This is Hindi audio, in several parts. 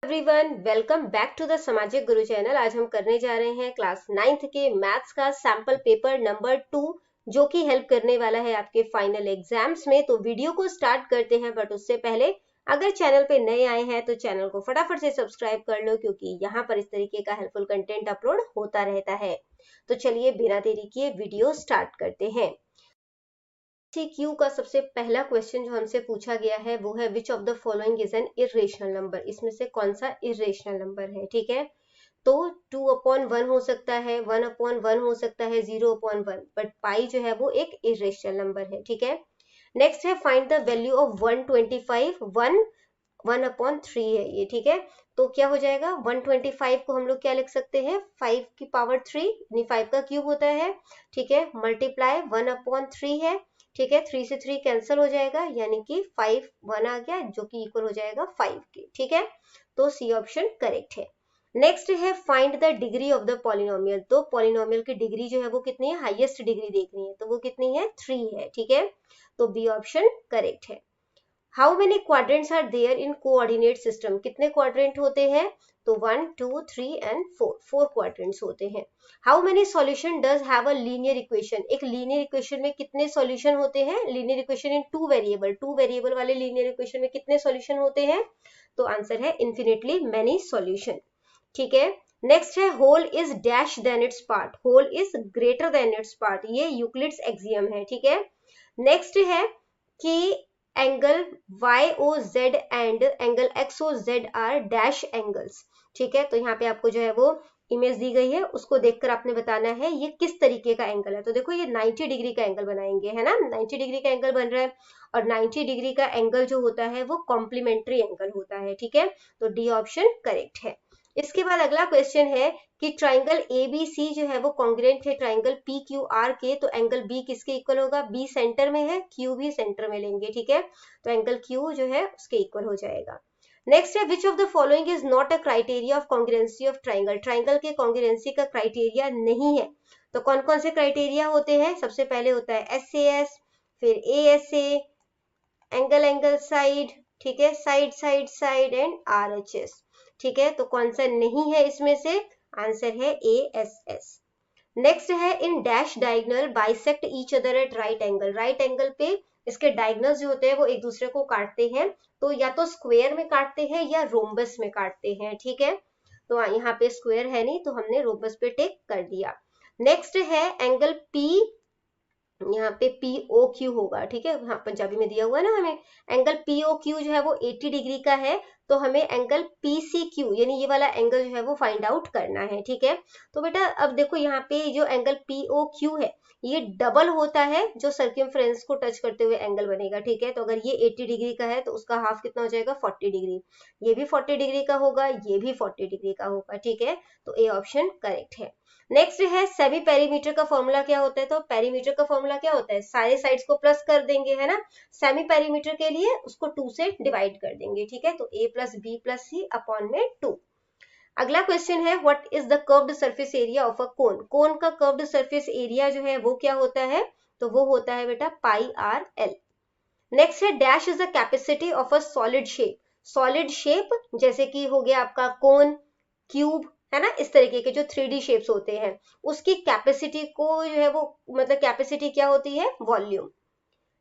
Everyone, welcome back to the Samajik Guru channel. आज हम करने जा रहे हैं क्लास 9th के मैथ्स का सैंपल पेपर नंबर 2, जो कि हेल्प करने वाला है आपके फाइनल एग्जाम्स में। तो वीडियो को स्टार्ट करते हैं, बट उससे पहले अगर चैनल पे नए आए हैं तो चैनल को फटाफट से सब्सक्राइब कर लो, क्योंकि यहाँ पर इस तरीके का हेल्पफुल कंटेंट अपलोड होता रहता है। तो चलिए बिना देरी किए वीडियो स्टार्ट करते हैं। क्यू का सबसे पहला क्वेश्चन जो हमसे पूछा गया है वो है which of the following is an irrational number. इसमें से कौन सा इरेशनल नंबर है? ठीक है, तो 2/1 हो सकता है, 1/1 हो सकता है, 0/1, बट पाई जो है वो एक इरेशनल नंबर है। ठीक है, नेक्स्ट है फाइंड द वैल्यू ऑफ 125। 1/3 है ये। ठीक है, तो क्या हो जाएगा? 125 को हम लोग क्या लिख सकते हैं? 5 की पावर 3, यानी 5 का क्यूब होता है। ठीक है, मल्टीप्लाई 1/3 है। ठीक है, 3 से 3 कैंसिल हो जाएगा, यानी कि 5 1 आ गया, जो कि इक्वल हो जाएगा 5 के। ठीक है, तो सी ऑप्शन करेक्ट है। नेक्स्ट है find the degree of the polynomial. तो पॉलिनोमियल की डिग्री जो है वो कितनी है? हाईएस्ट डिग्री देखनी है, तो वो कितनी है? 3 है। ठीक है, तो बी ऑप्शन करेक्ट है। How many quadrants are there in coordinate system. कितने क्वाड्रेंट होते हैं? तो 1 2 3 एंड 4 क्वाड्रेंट्स होते हैं। How many solution does have a linear equation. एक लीनियर इक्वेशन में कितने सॉल्यूशन होते हैं? Linear equation in two variable वाले लीनियर इक्वेशन में कितने सॉल्यूशन होते हैं? तो आंसर है इन्फिनिटली मेनी सॉल्यूशन। ठीक है, नेक्स्ट है whole is dash than its part. Whole is greater than its part, ये यूक्लिड्स एक्सियम है। ठीक है, नेक्स्ट है कि angle YOZ and angle XOZ are dash angles. ठीक है, तो यहाँ पे आपको जो है वो इमेज दी गई है, उसको देखकर आपने बताना है ये किस तरीके का एंगल है। तो देखो ये 90 डिग्री का एंगल बनाएंगे, है ना, 90 डिग्री का एंगल बन रहा है, और 90 डिग्री का एंगल जो होता है वो कॉम्प्लीमेंट्री एंगल होता है। ठीक है, तो डी ऑप्शन करेक्ट है। इसके बाद अगला क्वेश्चन है कि ट्राइंगल ABC जो है वो कॉन्ग्रुएंट है ट्राइंगल PQR के, तो एंगल B किसके इक्वल होगा? B सेंटर में है, Q भी सेंटर में लेंगे। ठीक है, तो एंगल Q जो है उसके इक्वल हो जाएगा। नेक्स्ट है which of the following is not a criteria of congruency of triangle. Triangle के कॉन्ग्रुएंसी का क्राइटेरिया नहीं है। तो कौन कौन से क्राइटेरिया होते हैं? सबसे पहले होता है SAS, फिर ASA, एंगल एंगल साइड, ठीक है, side side side and RHS। ठीक है, तो कौन सा नहीं है इसमें से? आंसर है ASS। नेक्स्ट है in dash diagonal bisect each other at right angle. Right angle पे इसके डायगोनल्स जो होते हैं वो एक दूसरे को काटते हैं, तो या तो स्क्वायर में काटते हैं या रोम्बस में काटते हैं। ठीक है, तो यहाँ पे स्क्वायर है नहीं, तो हमने रोम्बस पे टिक कर दिया। नेक्स्ट है एंगल P, यहाँ पे POQ होगा। ठीक है, हाँ पंजाबी में दिया हुआ है ना हमें। एंगल POQ जो है वो 80 डिग्री का है, तो हमें एंगल PCQ यानी ये वाला एंगल जो है वो फाइंड आउट करना है। ठीक है, तो बेटा अब देखो यहाँ पे जो एंगल POQ है ये डबल होता है जो सर्कमफ्रेंस को टच करते हुए एंगल बनेगा। ठीक है, तो अगर ये 80 डिग्री का है तो उसका हाफ कितना हो जाएगा? 40 डिग्री। ये भी 40 डिग्री का होगा, ये भी 40 डिग्री का होगा। ठीक है, तो ए ऑप्शन करेक्ट है। नेक्स्ट है सेमी पेरीमीटर का फॉर्मूला क्या होता है? तो पेरीमीटर का फॉर्मूला क्या होता है? सारे साइड्स को प्लस कर देंगे, है ना। सेमी पेरीमीटर के लिए उसको 2 से डिवाइड कर देंगे। ठीक है, तो A + B + C अपॉन में 2। अगला क्वेश्चन है what is the curved surface area of a cone. Cone का कर्व्ड सरफेस एरिया जो है वो क्या होता है? तो वो होता है बेटा πRL। नेक्स्ट है dash is the capacity of a solid shape. Solid shape जैसे कि हो गया आपका कोन, क्यूब, है ना, इस तरीके के जो 3D शेप्स होते हैं उसकी कैपेसिटी को जो है वो, मतलब कैपेसिटी क्या होती है? वॉल्यूम।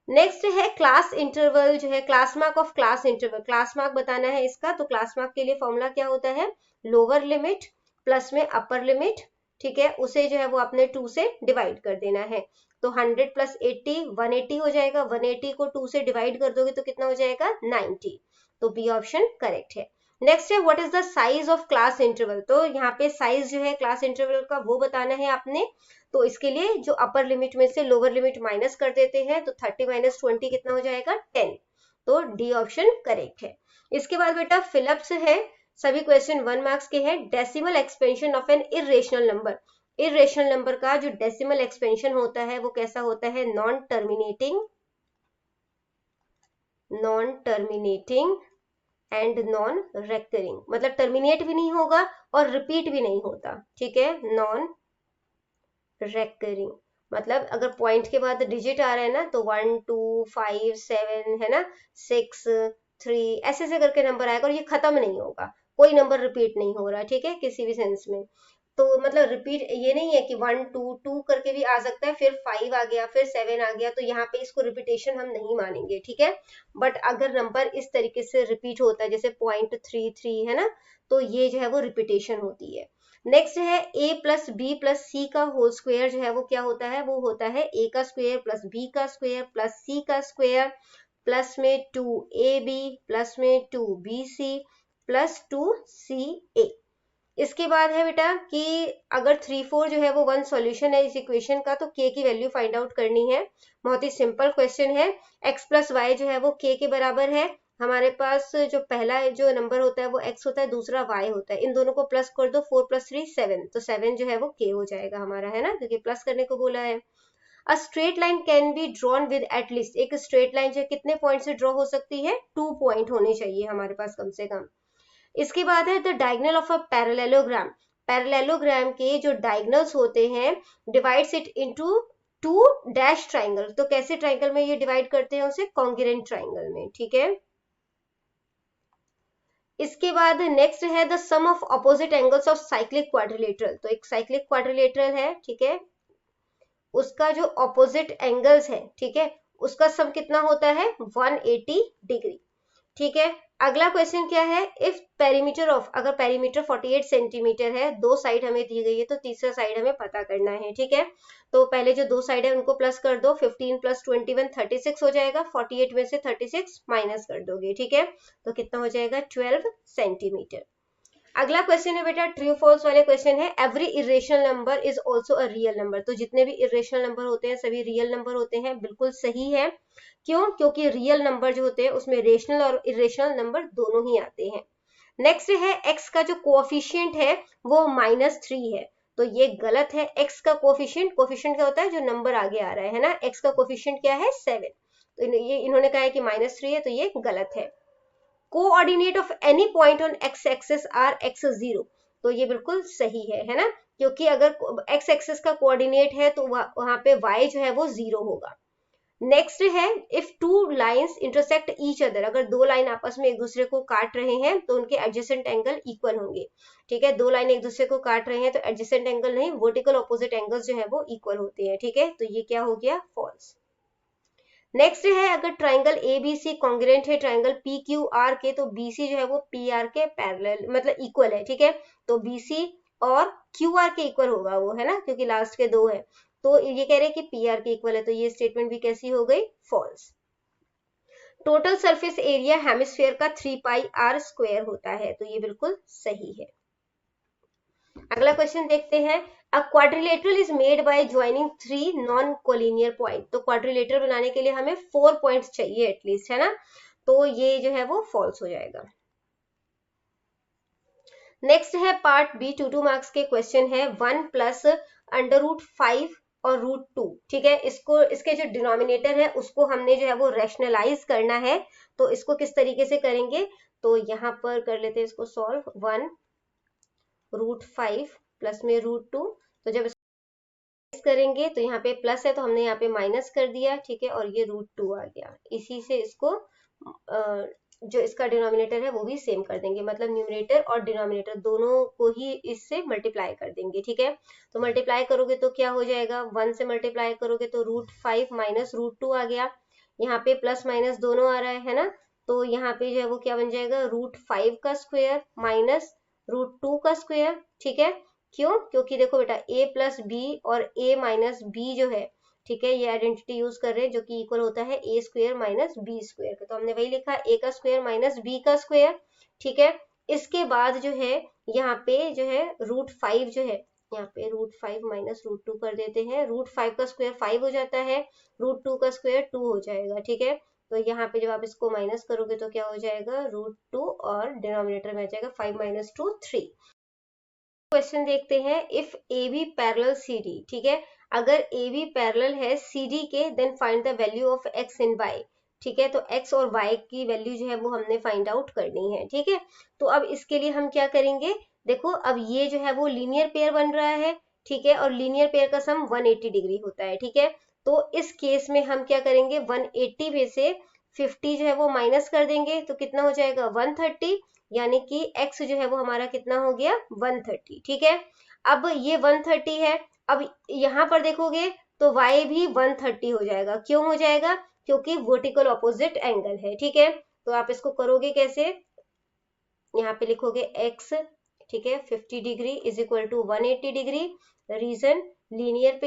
नेक्स्ट है क्लास इंटरवल जो है, class mark of class interval. Class mark बताना है इसका, तो क्लास मार्क के लिए फॉर्मूला क्या होता है? लोअर लिमिट प्लस में अपर लिमिट। ठीक है, उसे जो है वो आपने 2 से डिवाइड कर देना है, तो 100 + 80 180 हो जाएगा। 180 को 2 से डिवाइड कर दोगे तो कितना हो जाएगा? 90। तो बी ऑप्शन करेक्ट है। नेक्स्ट है what is the size of class interval. तो यहाँ पे साइज जो है क्लास इंटरवल का वो बताना है आपने, तो इसके लिए जो अपर लिमिट में से लोअर लिमिट माइनस कर देते हैं, तो 30 - 20 कितना हो जाएगा? 10। तो डी ऑप्शन करेक्ट है। इसके बाद बेटा फिलिप्स है, सभी क्वेश्चन 1 मार्क्स के हैं। Decimal expansion of an irrational number. Irrational number का जो डेसिमल एक्सपेंशन होता है वो कैसा होता है? Non terminating and non recurring, मतलब टर्मिनेट भी नहीं होगा और रिपीट भी नहीं होता। ठीक है, नॉन रेकरिंग, मतलब अगर पॉइंट के बाद डिजिट आ रहा है ना, तो 1 2 5 7 है ना, 6 3 ऐसे ऐसे करके नंबर आएगा और ये खत्म नहीं होगा। कोई नंबर रिपीट नहीं हो रहा, ठीक है, किसी भी सेंस में। तो मतलब रिपीट ये नहीं है कि 1 2 2 करके भी आ सकता है, फिर 5 आ गया, फिर 7 आ गया, तो यहाँ पे इसको रिपीटेशन हम नहीं मानेंगे, ठीक है। बट अगर नंबर इस तरीके से रिपीट होता है जैसे 0.33 है ना, तो ये जो है वो रिपीटेशन होती है। नेक्स्ट है a प्लस बी प्लस सी का होल स्क्वायर जो है वो क्या होता है, वो होता है a का स्क्वायर प्लस b का स्क्वायर प्लस c का स्क्वायर प्लस में 2ab प्लस में 2bc प्लस 2ca। इसके बाद है बेटा कि अगर 3 4 जो है वो वन सॉल्यूशन है इस इक्वेशन का, तो k की वैल्यू फाइंड आउट करनी है। बहुत ही सिंपल क्वेश्चन है। x प्लस वाई जो है वो k के बराबर है। हमारे पास जो पहला जो नंबर होता है वो x होता है, दूसरा y होता है, इन दोनों को प्लस कर दो, 4 + 3 7, तो 7 जो है वो k हो जाएगा हमारा, है ना, क्योंकि प्लस करने को बोला है। A straight line can be drawn with at least, एक स्ट्रेट लाइन जो कितने पॉइंट से ड्रॉ हो सकती है, 2 पॉइंट होने चाहिए हमारे पास कम से कम। इसके बाद है the diagonal of a parallelogram, parallelogram के जो डायगोनल्स होते हैं divides it into 2 dash triangle, तो कैसे ट्राइंगल में ये डिवाइड करते हैं उसे, कॉन्ग्रुएंट ट्राइंगल में, ठीक है। इसके बाद नेक्स्ट है the sum of opposite angles of cyclic quadrilateral, तो एक साइक्लिक क्वाड्रिलेटरल है, ठीक है, उसका जो ऑपोजिट एंगल्स है, ठीक है, उसका सम कितना होता है, 180 डिग्री, ठीक है। अगला क्वेश्चन क्या है, इफ पेरीमीटर ऑफ, अगर पेरीमीटर 48 सेंटीमीटर है, दो साइड हमें दी गई है, तो तीसरा साइड हमें पता करना है, ठीक है। तो पहले जो दो साइड है उनको प्लस कर दो, 15 + 21 36 हो जाएगा, 48 में से 36 माइनस कर दोगे, ठीक है, तो कितना हो जाएगा 12 सेंटीमीटर। अगला क्वेश्चन है बेटा ट्रू फॉल्स वाले क्वेश्चन है, every irrational number is also a real number, तो जितने भी इरेशनल नंबर होते हैं सभी रियल नंबर होते हैं, बिल्कुल सही है। क्यों, क्योंकि रियल नंबर जो होते हैं उसमें रेशनल और इरेशनल नंबर दोनों ही आते हैं। नेक्स्ट है x का जो कोएफिशिएंट है वो -3 है, तो ये गलत है। x का कोएफिशिएंट, कोएफिशिएंट क्या होता है, जो नंबर आगे आ रहा है ना, x का कोएफिशिएंट क्या है 7, तो ये इन्होंने कहा है कि -3 है, तो ये गलत है। Coordinate of any point on X axis are x0, तो ये बिल्कुल सही है ना, क्योंकि अगर x एक्सिस का कोऑर्डिनेट है तो वहां पे y जो है वो 0 होगा। नेक्स्ट है if two lines intersect each other, अगर दो लाइन आपस में एक दूसरे को काट रहे हैं तो उनके एडजेसेंट एंगल इक्वल होंगे, ठीक है, दो लाइन एक दूसरे को काट रहे हैं तो एडजेसेंट एंगल नहीं, वर्टिकल ऑपोजिट एंगल्स जो है वो इक्वल होते हैं, ठीक है, तो ये क्या हो गया, फॉल्स। नेक्स्ट है अगर ट्राइंगल ABC कॉन्ग्रुएंट है ट्राइंगल PQR के, तो BC जो है वो PR के पैरेलल मतलब इक्वल है, ठीक है, तो BC और QR के इक्वल होगा वो, है ना, क्योंकि लास्ट के दो है, तो ये कह रहे हैं कि PR के इक्वल है, तो ये स्टेटमेंट भी कैसी हो गई, false. Total surface area hemisphere का 3πr² होता है, तो ये बिल्कुल सही है। अगला क्वेश्चन देखते हैं, अ quadrilateral is made by joining 3 non collinear point, तो क्वाड्रिलेटरल बनाने के लिए हमें 4 पॉइंट्स चाहिए एटलीस्ट, है ना, तो ये जो है वो फॉल्स हो जाएगा। नेक्स्ट है पार्ट बी, 2 मार्क्स के क्वेश्चन है 1 + √5 और √2, ठीक है, इसको इसके जो डिनोमिनेटर है उसको हमने जो है वो रैशनलाइज करना है, तो इसको किस तरीके से करेंगे, तो यहाँ पर कर लेते हैं इसको सॉल्व, 1 √5 प्लस में √2, तो जब करेंगे तो यहाँ पे प्लस है तो हमने यहाँ पे माइनस कर दिया, ठीक है, और ये √2 आ गया, इसी से इसको जो इसका डिनोमिनेटर है वो भी सेम कर देंगे, मतलब न्यूमरेटर और डिनोमिनेटर दोनों को ही इससे मल्टीप्लाई कर देंगे, ठीक है, तो मल्टीप्लाई करोगे तो क्या हो जाएगा, 1 से मल्टीप्लाई करोगे तो √5 माइनस √2 आ गया, यहाँ पे प्लस माइनस दोनों आ रहा है ना, तो यहाँ पे जो है वो क्या बन जाएगा, √5 का स्क्वायर माइनस √2 का स्क्वायर, ठीक है, क्यों, क्योंकि देखो बेटा a + b और a - b जो है, ठीक है, ये आइडेंटिटी यूज कर रहे हैं जो कि इक्वल होता है a² - b² का, तो हमने वही लिखा a का स्क्वायर माइनस b का स्क्वायर, ठीक है। इसके बाद जो है यहाँ पे जो है √5 जो है, यहाँ पे √5 माइनस √2 कर देते हैं, √5 का स्क्वायर 5 हो जाता है, √2 का स्क्वायर 2 हो जाएगा, ठीक है, तो यहाँ पे जब आप इसको माइनस करोगे तो क्या हो जाएगा, √2 और डिनोमिनेटर में आ जाएगा 5 - 2 3। क्वेश्चन देखते हैं, इफ AB पैरेलल CD, ठीक है, अगर AB पैरेलल है CD के, then find the value of x in y, ठीक है, तो x और y की वैल्यू जो है वो हमने फाइंड आउट करनी है, ठीक है, तो अब इसके लिए हम क्या करेंगे, देखो अब ये जो है वो लीनियर पेयर बन रहा है, ठीक है, और लीनियर पेयर का सम 180 डिग्री होता है, ठीक है, तो इस केस में हम क्या करेंगे, 180 में से 50 जो है वो माइनस कर देंगे, तो कितना हो जाएगा 130, यानी कि x जो है वो हमारा कितना हो गया 130, ठीक है। अब ये 130 है, अब यहाँ पर देखोगे तो y भी 130 हो जाएगा। क्यों हो जाएगा? क्योंकि वर्टिकल ऑपोजिट एंगल है, ठीक है। तो आप इसको करोगे कैसे, यहाँ पे लिखोगे x, ठीक है, 50 degree is equal to 180 degree. Reason linear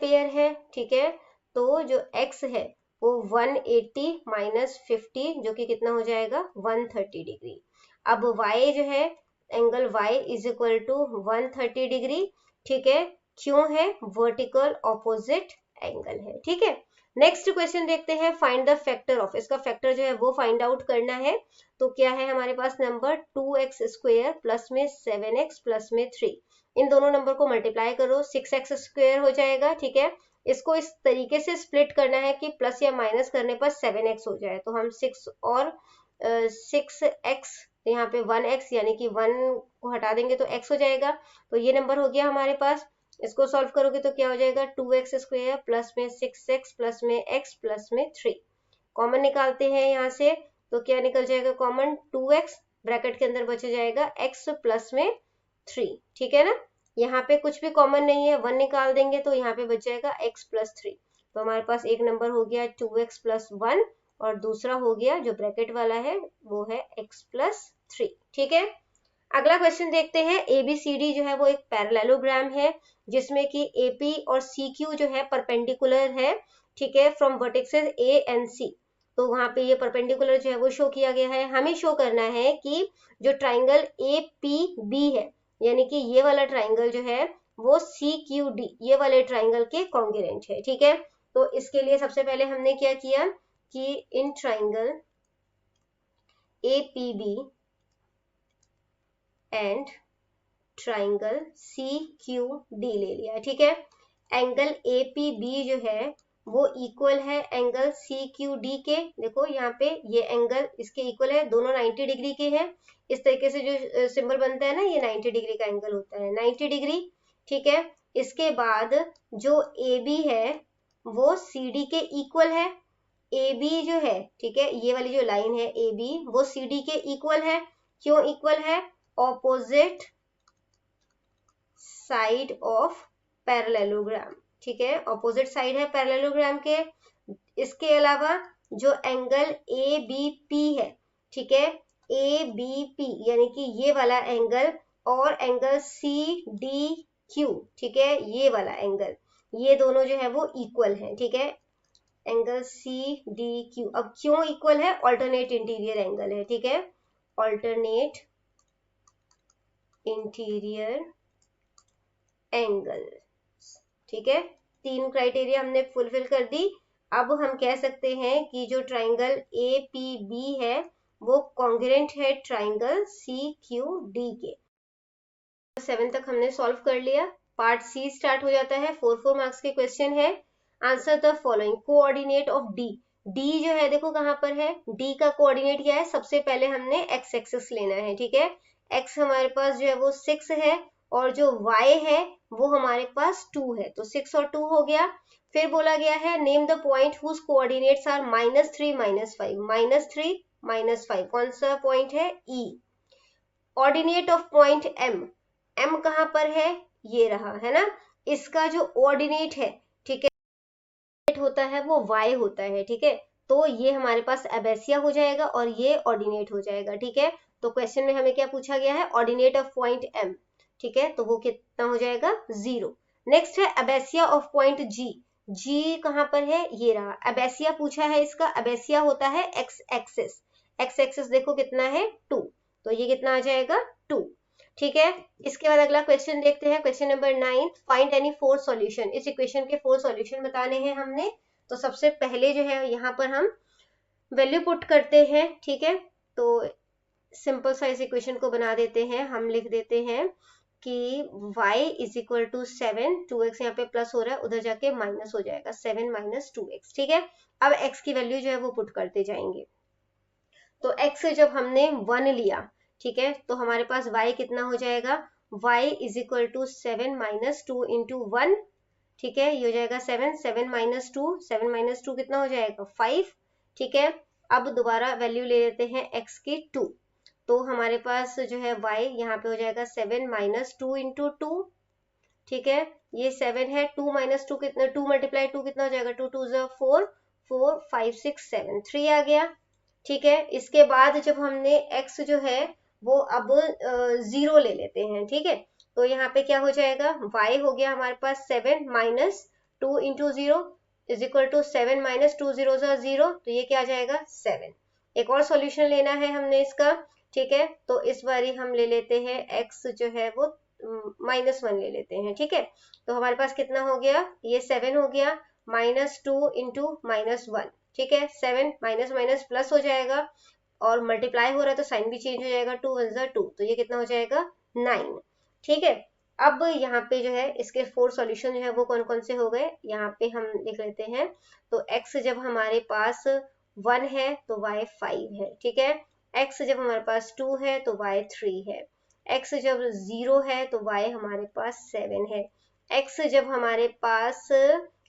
pair है, ठीक है। तो जो x है वो 180 माइनस 50 जो कि कितना हो जाएगा 130 डिग्री। अब y जो है, angle y is equal to 130 degree, ठीक है। क्यों है? वर्टिकल ऑपोजिट एंगल है, ठीक है। नेक्स्ट क्वेश्चन देखते हैं, फाइंड द फैक्टर ऑफ, इसका फैक्टर जो है वो फाइंड आउट करना है। तो क्या है हमारे पास नंबर 2x स्क्वायर प्लस में 7x प्लस में 3, इन दोनों नंबर को मल्टीप्लाई करो, 6x स्क्वायर हो जाएगा, ठीक है। इसको इस तरीके से स्प्लिट करना है कि प्लस या माइनस करने पर 7x हो जाए, तो हम 6 और 6x, यहाँ पे 1x यानी कि 1 को हटा देंगे तो x हो जाएगा। तो ये नंबर हो गया हमारे पास। इसको सॉल्व करोगे तो क्या हो जाएगा 2x स्क्वायर प्लस में 6x प्लस में x प्लस में 3, कॉमन निकालते हैं यहाँ से, तो क्या निकल जाएगा कॉमन 2x, ब्रैकेट के अंदर बच जाएगा x प्लस में 3, ठीक है ना। यहाँ पे कुछ भी कॉमन नहीं है, 1 निकाल देंगे तो यहाँ पे बच जाएगा x प्लस 3। तो हमारे पास एक नंबर हो गया 2x प्लस 1 और दूसरा हो गया जो ब्रैकेट वाला है वो है x प्लस 3, ठीक है। अगला क्वेश्चन देखते हैं, ABCD जो है वो एक पैरेललोग्राम है जिसमें कि AP और CQ जो है परपेंडिकुलर है, ठीक है, from vertexes A and C। तो वहां पे ये परपेंडिकुलर जो है वो शो किया गया है। हमें शो करना है कि जो ट्राइंगल APB है, यानी कि ये वाला ट्राइंगल जो है वो CQD ये वाले ट्राइंगल के कॉन्ग्रुएंट है, ठीक है। तो इसके लिए सबसे पहले हमने क्या किया कि in triangle APB and triangle CQD ले लिया, ठीक है। एंगल APB जो है वो इक्वल है एंगल CQD के, देखो यहाँ पे ये एंगल इसके इक्वल है, दोनों 90 डिग्री के हैं। इस तरीके से जो सिंबल बनता है ना, ये 90 डिग्री का एंगल होता है, 90 डिग्री, ठीक है। इसके बाद जो AB है वो CD के इक्वल है, AB जो है, ठीक है, ये वाली जो लाइन है AB वो CD के इक्वल है। क्यों इक्वल है? ऑपोजिट साइड ऑफ पैरेललोग्राम, ठीक है, ऑपोजिट साइड है पैरेललोग्राम के। इसके अलावा जो एंगल ABP है, ठीक है, ABP यानी कि ये वाला एंगल और एंगल CDQ, ठीक है, ये वाला एंगल, ये दोनों जो है वो इक्वल है, ठीक है, एंगल CDQ। अब क्यों इक्वल है? ऑल्टरनेट इंटीरियर एंगल है, ठीक है, ऑल्टरनेट इंटीरियर एंगल, ठीक है। तीन क्राइटेरिया हमने फुलफिल कर दी। अब हम कह सकते हैं कि जो ट्राइंगल APB है वो कॉन्ग्रुएंट है ट्राइंगल CQD के। 7 तक हमने सॉल्व कर लिया। पार्ट C स्टार्ट हो जाता है, 4 मार्क्स के क्वेश्चन है। Answer the following, coordinate of D। D जो है देखो कहाँ पर है, D का कोऑर्डिनेट क्या है? सबसे पहले हमने x एक्सिस लेना है, ठीक है। x हमारे पास जो है वो 6 है और जो y है वो हमारे पास 2 है, तो 6 और 2 हो गया। फिर बोला गया है name the point whose coordinates are -3 -5, -3 -5, कौन सा पॉइंट है? E। Ordinate of point M कहाँ पर है? ये रहा, है ना। इसका जो ऑर्डिनेट है, ठीक है, होता है वो y होता है, ठीक है। तो ये हमारे पास एबेसिया हो जाएगा और ये ऑर्डिनेट हो जाएगा, ठीक है। तो क्वेश्चन में हमें क्या पूछा गया है? ऑर्डिनेट ऑफ पॉइंट M, ठीक है, तो वो कितना हो जाएगा? 0। नेक्स्ट है एबेसिया ऑफ पॉइंट G कहाँ पर है? ये रहा, एबेसिया पूछा है इसका। एबेसिया होता है x एक्सिस देखो कितना है 2, तो ये कितना आ जाएगा 2, ठीक है। इसके बाद अगला क्वेश्चन देखते हैं, question number 9, find any 4 solution. इस इक्वेशन के 4 सॉल्यूशन बताने हैं हमने। तो सबसे पहले जो है यहाँ पर हम वैल्यू पुट करते हैं, ठीक है। तो सिंपल सा इस इक्वेशन को बना देते हैं, हम लिख देते हैं कि y is equal to 7, 2x यहाँ पे प्लस हो रहा है, उधर जाके माइनस हो जाएगा, 7 - 2x, ठीक है। अब x की वैल्यू जो है वो पुट करते जाएंगे। तो x जब हमने 1 लिया, ठीक है, तो हमारे पास y कितना हो जाएगा? y इज इक्वल टू 7 - 2 इंटू 1, ठीक है, ये हो जाएगा 7 - 2, 7 - 2 कितना हो जाएगा? 5, ठीक है। अब दोबारा वैल्यू ले लेते हैं x की 2, तो हमारे पास जो है y यहाँ पे हो जाएगा 7 माइनस 2 इंटू 2, ठीक है। ये 7 है, 2 माइनस 2 कितना, 2 मल्टीप्लाई 2 कितना हो जाएगा, 2 2 4, 4 5 6 7, 3 आ गया, ठीक है। इसके बाद जब हमने x जो है वो अब 0 ले लेते हैं, ठीक है। तो यहाँ पे क्या हो जाएगा, y हो गया हमारे पास 7 minus 2 into 0 is equal to 7 minus 2 0 0, तो ये क्या आ जाएगा 7। एक और सॉल्यूशन लेना है हमने इसका, ठीक है। तो इस बारी हम ले लेते हैं x जो है वो -1 ले लेते हैं, ठीक है। तो हमारे पास कितना हो गया, ये 7 हो गया, -2 इंटू -1, ठीक है। 7 माइनस माइनस प्लस हो जाएगा और मल्टीप्लाई हो रहा है तो साइन भी चेंज हो जाएगा, 2 1 जा 2, तो ये कितना हो जाएगा 9, ठीक है। अब यहाँ पे जो है इसके 4 सॉल्यूशन जो है वो कौन कौन से हो गए, यहाँ पे हम लिख लेते हैं। तो x जब हमारे पास 1 है तो y 5 है, ठीक है। x जब हमारे पास 2 है तो y 3 है, x जब 0 है तो y हमारे पास 7 है, x जब हमारे पास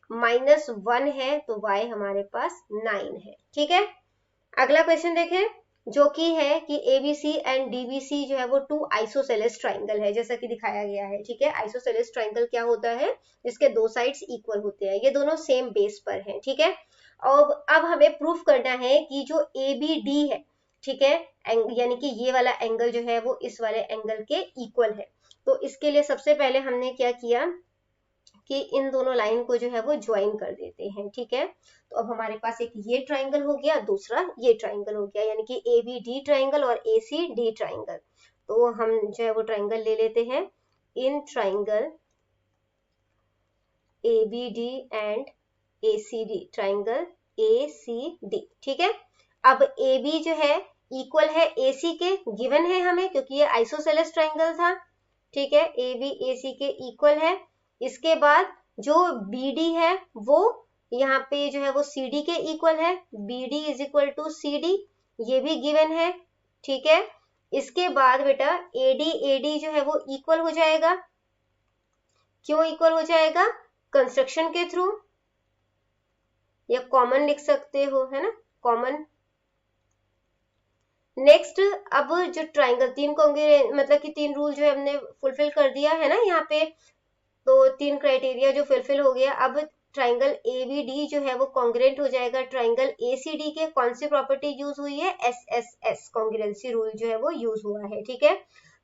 -1 है तो y हमारे पास 9 है, ठीक है। अगला क्वेश्चन देखें, जो कि है कि ABC एंड DBC जो है वो 2 आइसोसेलेस ट्राइंगल है, जैसा कि दिखाया गया है, ठीक है। आइसोसेलेस ट्राइंगल क्या होता है, इसके दो साइड्स इक्वल होते हैं, ये दोनों सेम बेस पर हैं, ठीक है। और अब हमें प्रूफ करना है कि जो ABD है, ठीक है, यानी कि ये वाला एंगल जो है वो इस वाले एंगल के इक्वल है। तो इसके लिए सबसे पहले हमने क्या किया कि इन दोनों लाइन को जो है वो ज्वाइन कर देते हैं, ठीक है। तो अब हमारे पास एक ये ट्राइंगल हो गया, दूसरा ये ट्राइंगल हो गया, यानी कि ABD ट्राइंगल और ACD ट्राइंगल। तो हम जो है वो ट्राइंगल ले लेते हैं, in triangle ABD and ACD, triangle ACD, ठीक है। अब AB जो है इक्वल है AC के, गिवन है हमें क्योंकि ये आइसोसेलेस ट्राइंगल था, ठीक है। AB AC के इक्वल है। इसके बाद जो BD है वो यहाँ पे जो है वो CD के इक्वल है, BD is equal to CD, ये भी गिवन है, ठीक है। इसके बाद बेटा AD जो है वो इक्वल हो जाएगा, क्यों इक्वल हो जाएगा, कंस्ट्रक्शन के थ्रू, या कॉमन लिख सकते हो, है ना, कॉमन। नेक्स्ट, अब जो ट्राइंगल तीन कॉन्ग्रुएंट मतलब कि 3 रूल जो है हमने फुलफिल कर दिया है ना यहाँ पे, तो 3 क्राइटेरिया जो फुलफिल हो गया। अब ट्राइंगल ABD जो है वो कॉन्ग्रुएंट हो जाएगा ट्राइंगल ACD के, कौन सी प्रॉपर्टी यूज हुई है, SSS कॉन्ग्रुएंसी रूल जो है वो यूज हुआ है, ठीक है।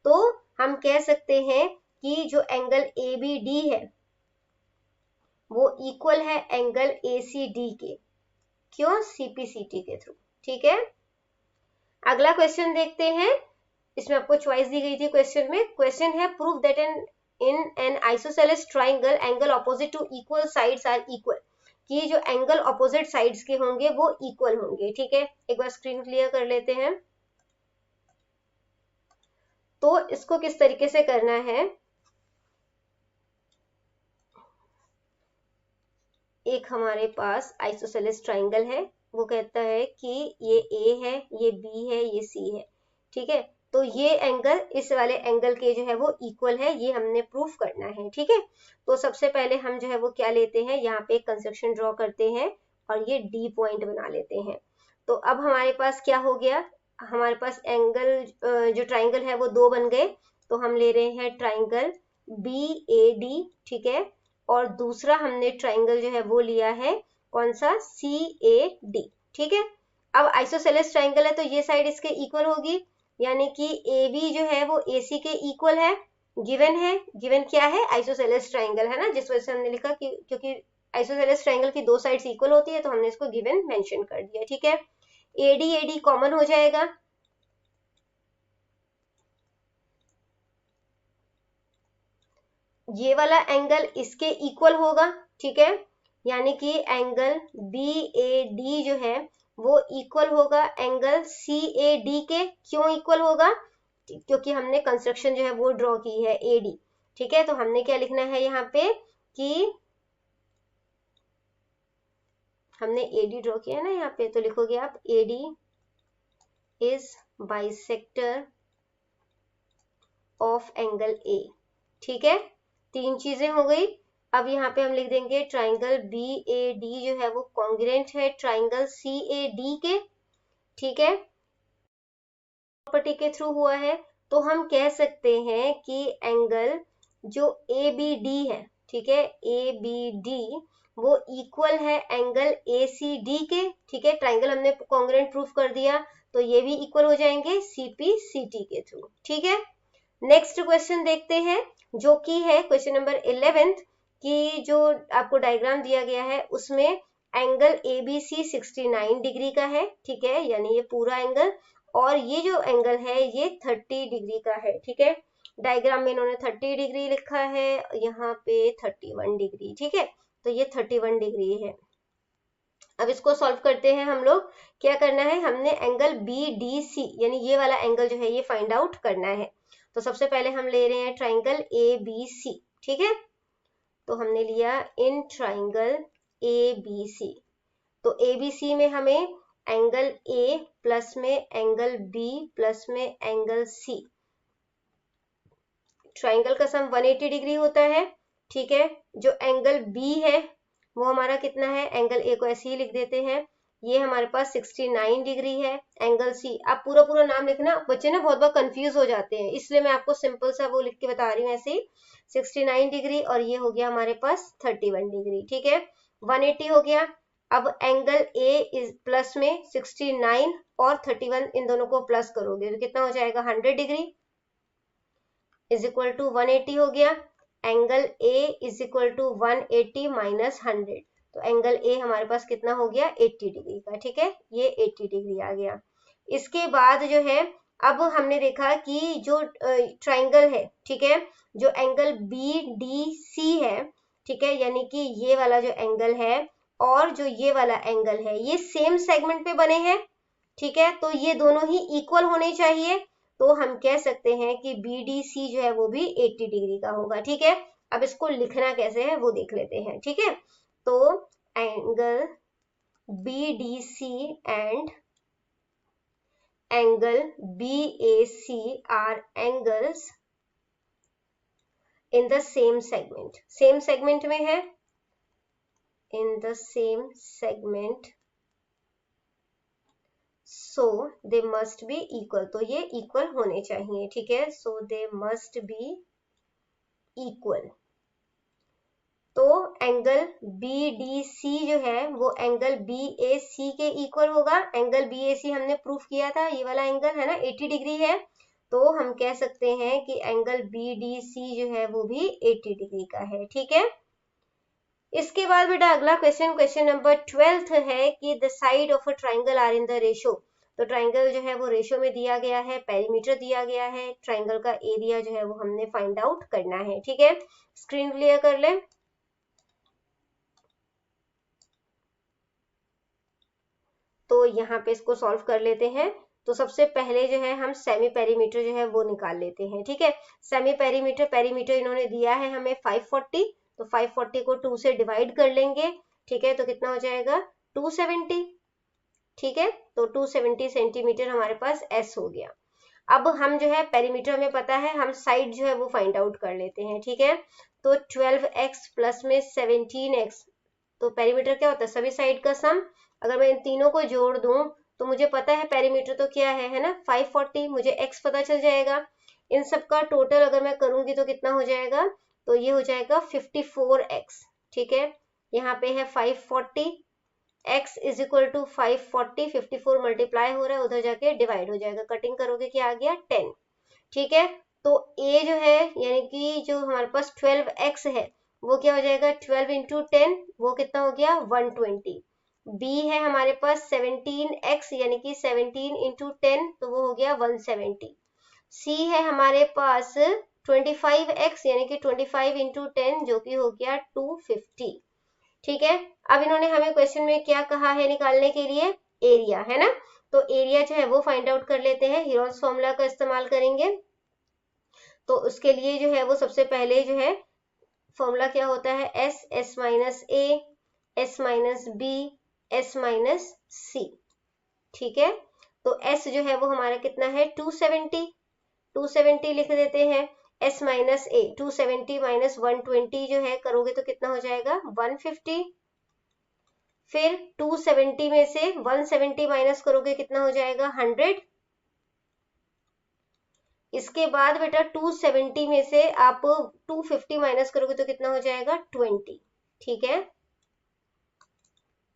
तो हम कह सकते हैं कि जो एंगल ABD है वो इक्वल है एंगल ACD के, क्यों, CPCT के थ्रू, ठीक है। अगला क्वेश्चन देखते हैं, इसमें आपको चॉइस दी गई थी क्वेश्चन में। क्वेश्चन है prove that in an isosceles triangle angle opposite to equal sides are equal, कि जो एंगल ऑपोजिट साइड्स के होंगे वो इक्वल होंगे, ठीक है। एक बार स्क्रीन क्लियर कर लेते हैं। तो इसको किस तरीके से करना है, एक हमारे पास आइसोसेलेस ट्राइंगल है, वो कहता है कि ये A है, ये B है, ये C है, ठीक है। तो ये एंगल इस वाले एंगल के जो है वो इक्वल है, ये हमने प्रूफ करना है, ठीक है। तो सबसे पहले हम जो है वो क्या लेते हैं, यहाँ पे कंस्ट्रक्शन ड्रॉ करते हैं और ये D पॉइंट बना लेते हैं। तो अब हमारे पास क्या हो गया, हमारे पास एंगल जो ट्राइंगल है वो 2 बन गए। तो हम ले रहे हैं ट्राइंगल BAD, ठीक है, और दूसरा हमने ट्राइंगल जो है वो लिया है कौन सा, CAD, ठीक है। अब आइसोसेलेस ट्राइंगल है तो ये साइड इसके इक्वल होगी, यानी कि AB जो है वो AC के इक्वल है, गिवन है, गिवन क्या है, आइसोसेलेस ट्राइंगल है ना, जिस वजह से हमने लिखा कि क्योंकि आइसोसेलेस ट्राइंगल की 2 साइड्स इक्वल होती है तो हमने इसको गिवन मेंशन कर दिया, ठीक है। AD कॉमन हो जाएगा, ये वाला एंगल इसके इक्वल होगा, ठीक है, यानी कि एंगल BAD जो है वो इक्वल होगा एंगल CAD के, क्यों इक्वल होगा, क्योंकि हमने कंस्ट्रक्शन जो है वो ड्रॉ की है AD, ठीक है। तो हमने क्या लिखना है यहाँ पे कि हमने AD ड्रॉ किया है ना यहाँ पे, तो लिखोगे आप AD is bisector of angle A, ठीक है। 3 चीजें हो गई। अब यहाँ पे हम लिख देंगे ट्राइंगल BAD जो है वो कॉन्ग्रुएंट है ट्राइंगल CAD के, ठीक है, प्रॉपर्टी के थ्रू हुआ है, तो हम कह सकते हैं कि एंगल जो ए बी डी है, ठीक है, ए बी डी वो इक्वल है एंगल ए सी डी के। ठीक है, ट्राइंगल हमने कॉन्ग्रुएंट प्रूफ कर दिया, तो ये भी इक्वल हो जाएंगे सीपी सीटी के थ्रू। ठीक है, नेक्स्ट क्वेश्चन देखते हैं, जो कि है क्वेश्चन नंबर 11 की जो आपको डायग्राम दिया गया है उसमें angle A B C 69 degree का है। ठीक है, यानी ये पूरा एंगल, और ये जो एंगल है ये 30 डिग्री का है। ठीक है, डायग्राम में इन्होंने 30 डिग्री लिखा है, यहाँ पे 31 डिग्री। ठीक है, तो ये 31 डिग्री है। अब इसको सॉल्व करते हैं हम लोग। क्या करना है, हमने एंगल बी डी सी यानी ये वाला एंगल जो है ये फाइंड आउट करना है। तो सबसे पहले हम ले रहे हैं ट्राइंगल ए बी सी। ठीक है, तो हमने लिया इन ट्राइंगल ए बी सी, तो ए बी सी में हमें एंगल ए प्लस में एंगल बी प्लस में एंगल सी, ट्राइंगल का सम 180 डिग्री होता है। ठीक है, जो एंगल बी है वो हमारा कितना है, एंगल ए को ऐसे ही लिख देते हैं, ये हमारे पास 69 डिग्री है। एंगल सी, आप पूरा पूरा नाम लिखना, बच्चे ना बहुत बार कंफ्यूज हो जाते हैं, इसलिए मैं आपको सिंपल सा वो लिख के बता रही हूँ ऐसे ही, 69 डिग्री, और ये हो गया हमारे पास 31 डिग्री। ठीक है, 180 हो गया। अब एंगल ए इज प्लस में 69 और 31, इन दोनों को प्लस करोगे तो कितना हो जाएगा, 100 डिग्री इज इक्वल टू 180 हो गया। Angle A is equal to 180 minus 100, तो एंगल ए हमारे पास कितना हो गया, 80 डिग्री का। ठीक है, ये 80 डिग्री आ गया। इसके बाद जो है, अब हमने देखा कि जो ट्राइंगल है, ठीक है, जो एंगल बी डी सी है, ठीक है, यानी कि ये वाला जो एंगल है और जो ये वाला एंगल है ये सेम सेगमेंट पे बने हैं। ठीक है, तो ये दोनों ही इक्वल होने चाहिए, तो हम कह सकते हैं कि बी डी सी जो है वो भी 80 डिग्री का होगा। ठीक है, अब इसको लिखना कैसे है वो देख लेते हैं। ठीक है, तो angle B D C and angle B A C are angles in the same segment, same segment में है, in the same segment, so they must be equal, तो ये इक्वल होने चाहिए। ठीक है, so they must be equal. तो एंगल बी डी सी जो है वो एंगल बी ए सी के इक्वल होगा। एंगल बी ए सी हमने प्रूफ किया था, ये वाला एंगल है ना 80 डिग्री है, तो हम कह सकते हैं कि एंगल बी डी सी जो है वो भी 80 डिग्री का है। ठीक है, इसके बाद बेटा अगला क्वेश्चन, क्वेश्चन नंबर 12 है कि the side of a triangle are in the ratio. तो ट्राइंगल जो है वो रेशो में दिया गया है, पेरीमीटर दिया गया है, ट्राइंगल का एरिया जो है वो हमने फाइंड आउट करना है। ठीक है, स्क्रीन क्लियर कर ले। तो यहाँ पे इसको सॉल्व कर लेते हैं। तो सबसे पहले जो है हम सेमी पेरीमीटर जो है वो निकाल लेते हैं। ठीक है, सेमी पेरीमीटर, पेरीमीटर इन्होंने दिया है हमें 540, तो 540 को 2 से डिवाइड कर लेंगे। ठीक है, तो कितना हो जाएगा, 270। ठीक है, तो 270 सेंटीमीटर हमारे पास एस हो गया। अब हम जो है पेरीमीटर में पता है, हम साइड जो है वो फाइंड आउट कर लेते हैं। ठीक है, तो 12x प्लस में 17x, तो पेरीमीटर क्या होता है, सभी साइड का सम। अगर मैं इन तीनों को जोड़ दूं तो मुझे पता है पेरीमीटर तो क्या है ना 540, मुझे x पता चल जाएगा। इन सब का टोटल अगर मैं करूंगी तो कितना हो जाएगा, तो ये हो जाएगा 54x। ठीक है, यहाँ पे है 540, x is equal to 540, 54 multiply हो रहा है, उधर जाके डिवाइड हो जाएगा, कटिंग करोगे क्या आ गया 10। ठीक है, तो a जो है यानी कि जो हमारे पास 12x है वो क्या हो जाएगा, 12 इंटू 10, वो कितना हो गया 120। b है हमारे पास 17x यानी कि 17 इंटू 10, तो वो हो गया 170। c है हमारे पास 25x यानी कि 25 इंटू 10 जो कि हो गया 250। ठीक है, अब इन्होंने हमें क्वेश्चन में क्या कहा है निकालने के लिए, एरिया है ना, तो एरिया जो है वो फाइंड आउट कर लेते हैं, हीरोन्स फॉर्मूला का इस्तेमाल करेंगे। तो उसके लिए जो है वो सबसे पहले जो है फॉर्मूला क्या होता है, S, S minus A, S minus B, S minus C. ठीक है, तो एस जो है वो हमारा कितना है 270, 270 लिख देते हैं। एस माइनस ए, 270 माइनस 120 जो है करोगे तो कितना हो जाएगा 150। फिर 270 में से 170 माइनस करोगे कितना हो जाएगा 100। इसके बाद बेटा 270 में से आप 250 माइनस करोगे तो कितना हो जाएगा 20। ठीक है,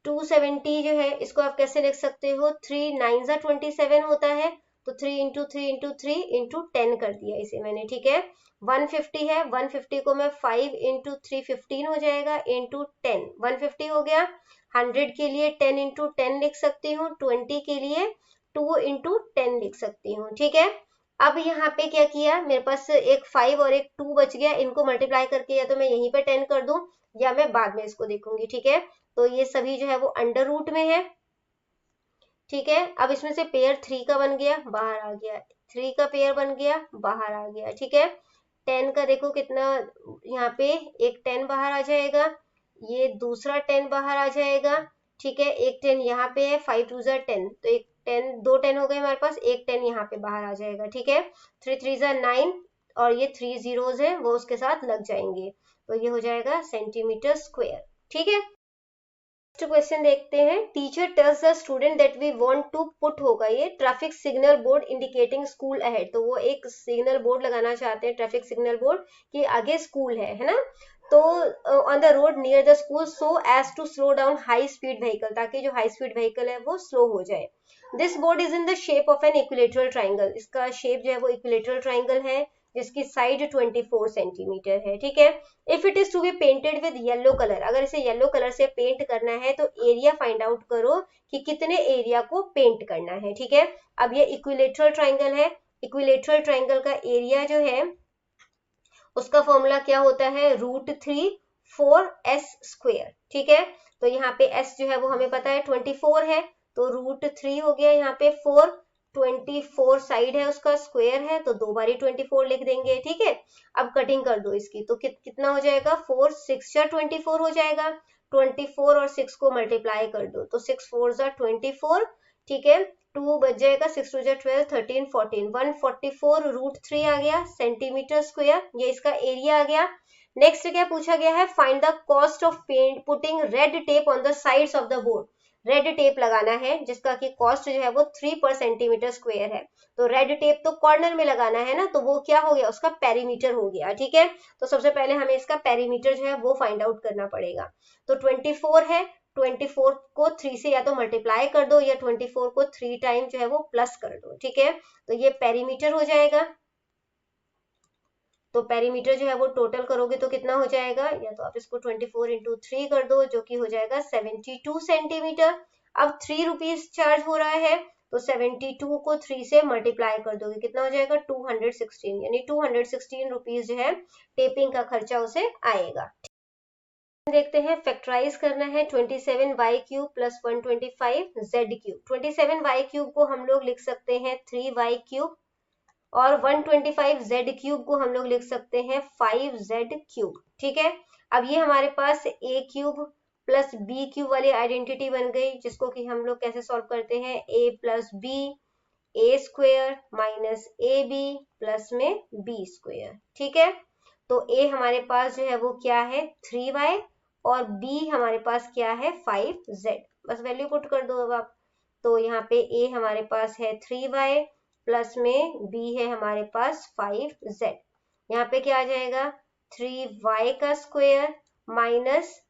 270 जो है इसको आप कैसे लिख सकते हो, 3 9 27 होता है, तो 3 इंटू 3 इंटू 3 इंटू 10 कर दिया इसे मैंने। ठीक है, 150 है, 150 को मैं 5 इंटू 3 15 हो जाएगा इंटू 10, 150 हो गया। 100 के लिए 10 इंटू 10 लिख सकती हूँ, 20 के लिए 2 इंटू 10 लिख सकती हूँ। ठीक है, अब यहाँ पे क्या किया, मेरे पास एक 5 और एक 2 बच गया, इनको मल्टीप्लाई करके या तो मैं यहीं पे 10 कर दूं या मैं बाद में इसको देखूंगी। ठीक है, तो ये सभी जो है वो अंडर रूट में है। ठीक है, अब इसमें से पेयर 3 का बन गया, बाहर आ गया, 3 का पेयर बन गया, बाहर आ गया। ठीक है, 10 का देखो कितना, यहाँ पे एक 10 बाहर आ जाएगा, ये दूसरा 10 बाहर आ जाएगा। ठीक है, एक 10 यहाँ पे है, 5 2 10, तो एक 10, दो 10 हो गए हमारे पास, एक 10 यहाँ पे बाहर आ जाएगा। ठीक है, 3 3 9 और ये 3 जीरोज है वो उसके साथ लग जाएंगे, तो ये हो जाएगा सेंटीमीटर स्क्वायर। ठीक है, क्वेश्चन देखते हैं। Teacher tells the student that we want to put, होगा ये traffic signal board indicating school ahead, तो वो एक सिग्नल बोर्ड लगाना चाहते हैं, ट्रैफिक सिग्नल बोर्ड कि आगे स्कूल है ना, तो on the road near the school so as to slow down high speed vehicle, ताकि जो हाई स्पीड व्हीकल है वो स्लो हो जाए। This board is in the shape of an equilateral triangle, इसका शेप जो है वो इक्विलेटरल ट्राइंगल है जिसकी साइड 24 सेंटीमीटर है। ठीक है, if it is to be painted with yellow colour, अगर इसे येलो कलर से पेंट करना है तो एरिया फाइंड आउट करो कि कितने एरिया को पेंट करना है। ठीक है, अब ये इक्विलेटरल ट्राइंगल है, इक्विलेटरल ट्राइंगल का एरिया जो है उसका फॉर्मूला क्या होता है, √3/4s²। ठीक है, तो यहाँ पे s जो है वो हमें पता है 24 है, तो √3 हो गया, यहाँ पे 4, 24 साइड है उसका, स्क्वायर है तो दो बारी 24 लिख देंगे। ठीक है, अब कटिंग कर दो इसकी, तो कितना हो जाएगा, 4 6 24 हो जाएगा, 24 और 6 को मल्टीप्लाई कर दो तो 6 4 24। ठीक है, 2 बच जाएगा, 6 2 12 13 14, 144 √3 आ गया सेंटीमीटर स्क्वायर, ये इसका एरिया आ गया। नेक्स्ट क्या पूछा गया है, find the cost of paint putting red tape on the sides of the board, red tape लगाना है जिसका कि कॉस्ट जो है वो 3 पर सेंटीमीटर स्क्वायर है, तो रेड टेप तो कॉर्नर में लगाना है ना, तो वो क्या हो गया, उसका पेरीमीटर हो गया। ठीक है, तो सबसे पहले हमें इसका पेरीमीटर जो है वो फाइंड आउट करना पड़ेगा, तो 24 है, 24 को 3 से या तो मल्टीप्लाई कर दो या 24 को 3 टाइम जो है वो प्लस कर दो। ठीक है, तो ये पेरीमीटर हो जाएगा, तो पेरीमीटर जो है वो टोटल करोगे तो कितना हो जाएगा, या तो आप इसको 24 इंटू 3 कर दो जो कि हो जाएगा 72 सेंटीमीटर। अब 3 रुपीज चार्ज हो रहा है, तो 72 को 3 से मल्टीप्लाई कर दोगे कितना हो जाएगा 216, यानी 216 रुपीज जो है टेपिंग का खर्चा उसे आएगा। देखते हैं, फैक्टराइज करना है 27y³ प्लस 125z³। 27y³ को हम लोग लिख सकते हैं 3y³ और 125z³ को हम लोग लिख सकते हैं 5z³। ठीक है, अब ये हमारे पास a³ प्लस b³ वाली आइडेंटिटी बन गई, जिसको कि हम लोग कैसे सॉल्व करते हैं, a plus b a² minus ab plus में b²। ठीक है, तो a हमारे पास जो है वो क्या है 3y और b हमारे पास क्या है 5z, बस वैल्यू पुट कर दो अब आप, तो यहाँ पे a हमारे पास है 3y प्लस में b है हमारे पास 5z, यहाँ पे क्या आ जाएगा 3y का स्क्वायर माइनस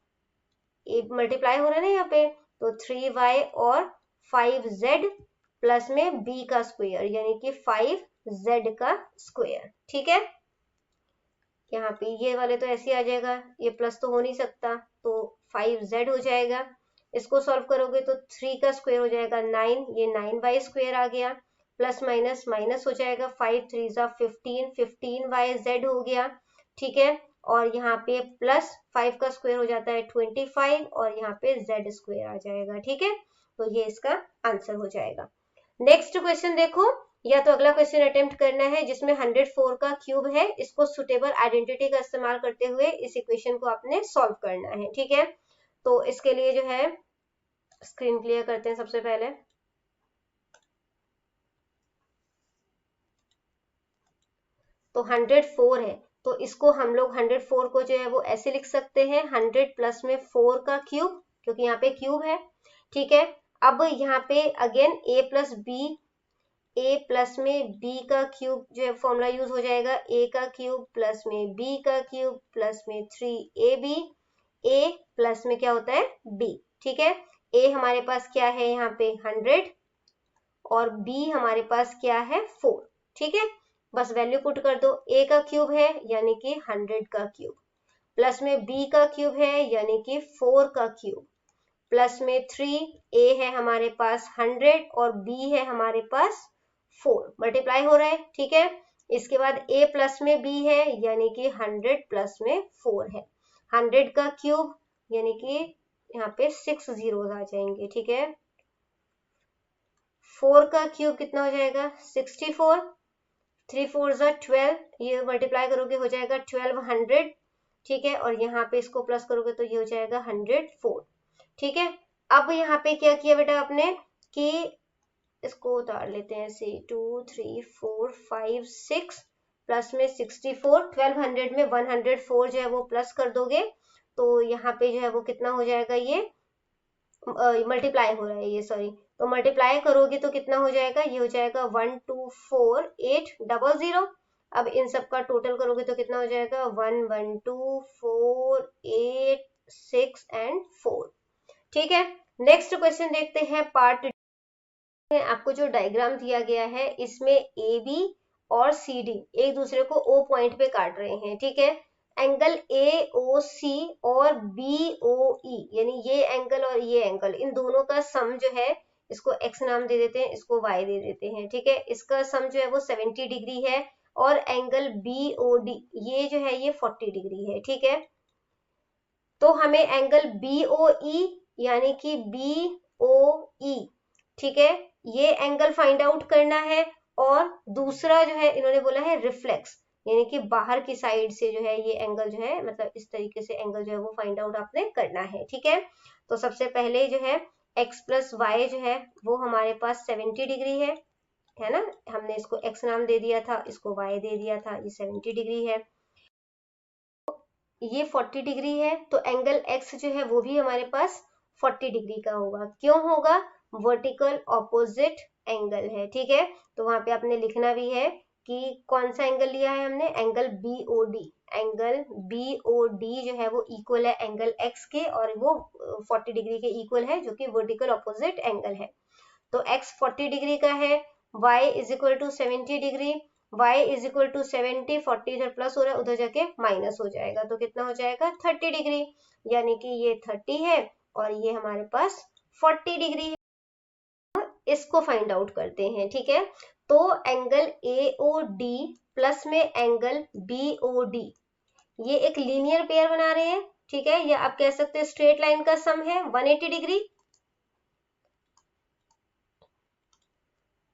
मल्टीप्लाई हो रहा है ना यहाँ पे, तो 3y और 5z प्लस में b का स्क्वायर यानी कि 5z का स्क्वायर। ठीक है, यहाँ पे ये वाले तो ऐसे आ जाएगा, ये प्लस तो हो नहीं सकता, तो 5z हो जाएगा। इसको सॉल्व करोगे तो 3 का स्क्वायर हो जाएगा 9, ये 9y² आ गया, प्लस माइनस माइनस हो जाएगा, 5 3 15, 15yz हो गया। ठीक है, और यहाँ पे प्लस 5 का स्क्वायर हो जाता है 25 और यहाँ पे z² आ जाएगा। ठीक है, तो ये इसका आंसर हो जाएगा। नेक्स्ट क्वेश्चन देखो, या तो अगला क्वेश्चन अटेम्प्ट करना है जिसमें 104 का क्यूब है, इसको सुटेबल आइडेंटिटी का इस्तेमाल करते हुए इस इक्वेशन को आपने सॉल्व करना है। ठीक है, तो इसके लिए जो है स्क्रीन क्लियर करते हैं सबसे पहले। तो 104 है, तो इसको हम लोग 104 को जो है वो ऐसे लिख सकते हैं 100 प्लस में 4 का क्यूब, क्योंकि यहाँ पे क्यूब है, ठीक है। अब यहाँ पे again a plus B, a plus में b का क्यूब जो है फॉर्मूला यूज हो जाएगा, a का क्यूब प्लस में b का क्यूब प्लस में 3ab, a प्लस में क्या होता है b, ठीक है। a हमारे पास क्या है यहाँ पे 100 और b हमारे पास क्या है 4, ठीक है। बस वैल्यू पुट कर दो, a का क्यूब है यानी कि 100 का क्यूब, प्लस में b का क्यूब है यानी कि 4 का क्यूब, प्लस में 3a है हमारे पास 100 और b है हमारे पास 4, मल्टीप्लाई हो रहा है, ठीक है। इसके बाद a प्लस में b है यानी कि 100 प्लस में 4 है, 100 का क्यूब यानी कि यहाँ पे 6 जीरोस आ जाएंगे, ठीक है। 4 का क्यूब कितना हो जाएगा 64, 3 4 12, ये मल्टीप्लाई करोगे हो जाएगा 1200, ठीक है। और यहाँ पे इसको प्लस करोगे तो ये हो जाएगा 104, ठीक है। अब यहाँ पे क्या किया बेटा आपने कि इसको उतार लेते हैं ऐसे 2 3 4 5 6 प्लस में 64, 1200 में 104 जो है वो प्लस कर दोगे तो यहाँ पे जो है वो कितना हो जाएगा, ये मल्टीप्लाई हो रहा है ये, सॉरी, तो मल्टीप्लाई करोगे तो कितना हो जाएगा, ये हो जाएगा 124,800। अब इन सब का टोटल करोगे तो कितना हो जाएगा 112,4,8,6 एंड 4, ठीक है। नेक्स्ट क्वेश्चन देखते हैं पार्ट में। आपको जो डायग्राम दिया गया है इसमें ए बी और सी डी एक दूसरे को ओ पॉइंट पे काट रहे हैं, ठीक है। एंगल ए ओ सी और बी ओ ई यानी ये एंगल और ये एंगल, इन दोनों का सम जो है इसको x नाम दे देते हैं, इसको y दे देते हैं, ठीक है। इसका सम जो है वो 70 डिग्री है और एंगल बी ओ डी ये जो है ये 40 डिग्री है, ठीक है। तो हमें एंगल बी ओ ई यानी कि बी ओ ई, ठीक है, ये एंगल फाइंड आउट करना है। और दूसरा जो है इन्होंने बोला है रिफ्लेक्स यानी कि बाहर की साइड से जो है ये एंगल जो है मतलब इस तरीके से एंगल जो है वो फाइंड आउट आपने करना है, ठीक है। तो सबसे पहले जो है x प्लस वाई जो है वो हमारे पास 70 डिग्री है ना, हमने इसको x नाम दे दिया था, इसको y दे दिया था, ये 70 डिग्री है, ये 40 डिग्री है, तो एंगल x जो है वो भी हमारे पास 40 डिग्री का होगा। क्यों होगा, वर्टिकल ऑपोजिट एंगल है, ठीक है। तो वहां पे आपने लिखना भी है कि कौन सा एंगल लिया है हमने, एंगल BOD, एंगल BOD जो है वो इक्वल है एंगल x के और वो 40 डिग्री के इक्वल है जो कि वर्टिकल ऑपोजिट एंगल है। तो x 40 डिग्री का है, y is equal to 70 degree, y is equal to 70, 40 इधर प्लस हो रहा है उधर जाके माइनस हो जाएगा तो कितना हो जाएगा 30 डिग्री, यानी कि ये 30 है और ये हमारे पास 40 डिग्री है। इसको फाइंड आउट करते हैं, ठीक है। तो एंगल AOD प्लस में एंगल BOD ये एक लीनियर पेयर बना रहे हैं, ठीक है, या आप कह सकते हैं स्ट्रेट लाइन का सम है 180 डिग्री।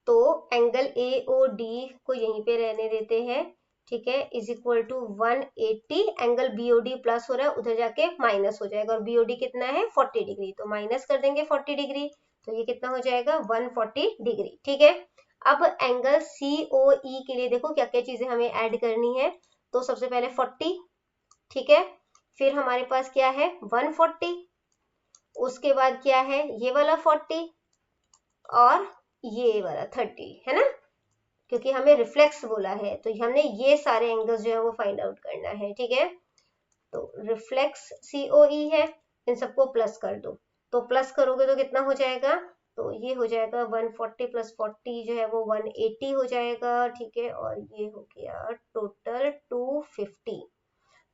तो एंगल AOD को यहीं पे रहने देते हैं, ठीक है, is equal to 180, angle BOD plus हो रहा है उधर जाके माइनस हो जाएगा और BOD कितना है 40 डिग्री, तो माइनस कर देंगे 40 डिग्री तो ये कितना हो जाएगा 140 डिग्री, ठीक है। अब एंगल COE के लिए देखो क्या क्या चीजें हमें ऐड करनी है। तो सबसे पहले 40, ठीक है, फिर हमारे पास क्या है 140, उसके बाद क्या है ये वाला 40 और ये वाला 30, है ना, क्योंकि हमें रिफ्लेक्स बोला है तो हमने ये सारे एंगल्स जो है वो फाइंड आउट करना है, ठीक है। तो रिफ्लेक्स COE है, इन सबको प्लस कर दो, तो प्लस करोगे तो कितना हो जाएगा, तो ये हो जाएगा 140 प्लस 40 जो है वो 180 हो जाएगा, ठीक है, और ये हो गया टोटल 250,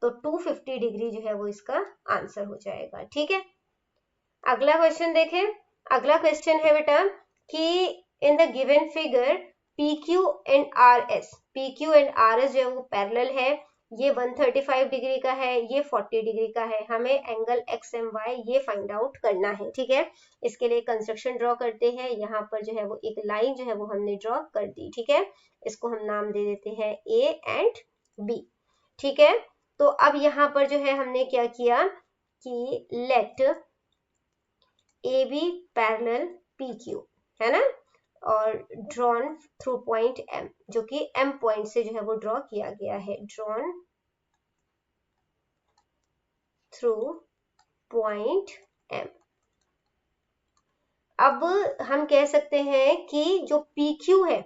तो 250 डिग्री जो है वो इसका आंसर हो जाएगा, ठीक है। अगला क्वेश्चन देखें। अगला क्वेश्चन है बेटा कि in the given figure PQ and RS, PQ and RS जो है वो पैरेलल है, ये 135 डिग्री का है, ये 40 डिग्री का है, हमें एंगल XMY ये फाइंड आउट करना है, ठीक है। इसके लिए कंस्ट्रक्शन ड्रॉ करते हैं, यहाँ पर जो है वो एक लाइन जो है वो हमने ड्रॉ कर दी, ठीक है, इसको हम नाम दे देते हैं A एंड B, ठीक है। तो अब यहाँ पर जो है हमने क्या किया कि लेट AB पैरेलल PQ, है ना, और ड्रॉन थ्रू पॉइंट M, जो कि M पॉइंट से जो है वो ड्रॉ किया गया है, ड्रॉन थ्रू पॉइंट M, अब हम कह सकते हैं कि जो PQ है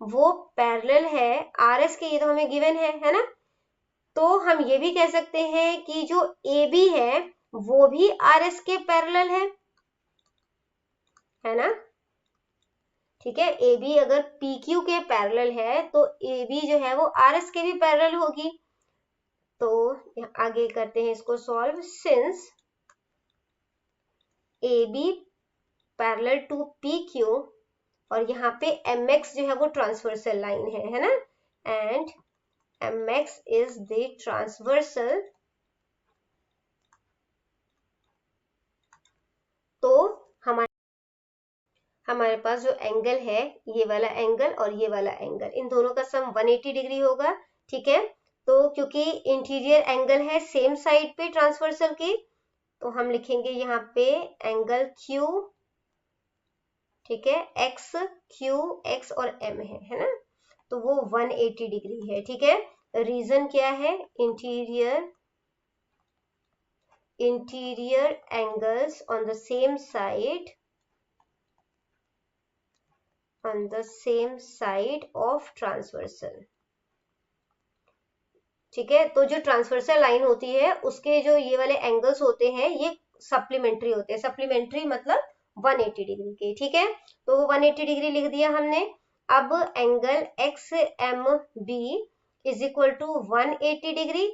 वो पैरेलल है RS के, ये तो हमें गिवन है ना। तो हम ये भी कह सकते हैं कि जो AB है वो भी RS के पैरेलल है ना। ठीक है, AB अगर PQ के पैरेलल है तो AB जो है वो RS के भी पैरेलल होगी। तो आगे करते हैं इसको solve. Since AB parallel to PQ, और यहाँ पे MX जो है वो ट्रांसवर्सल लाइन है ना, and MX is the transversal, तो हमारे पास जो एंगल है, ये वाला एंगल और ये वाला एंगल, इन दोनों का सम 180 डिग्री होगा। ठीक है, तो क्योंकि इंटीरियर एंगल है सेम साइड पे ट्रांसवर्सल की, तो हम लिखेंगे यहाँ पे एंगल Q, ठीक है, X, Q, X और M है ना, तो वो 180 डिग्री है। ठीक है, रीजन क्या है, interior angles on the same side of transversal. ठीक है, तो जो ट्रांसवर्सल लाइन होती है उसके जो ये वाले एंगल्स होते हैं ये सप्लीमेंट्री होते हैं, सप्लीमेंट्री मतलब 180 डिग्री के। ठीक है, तो वो 180 डिग्री लिख दिया हमने। अब angle XMB is equal to 180 degree,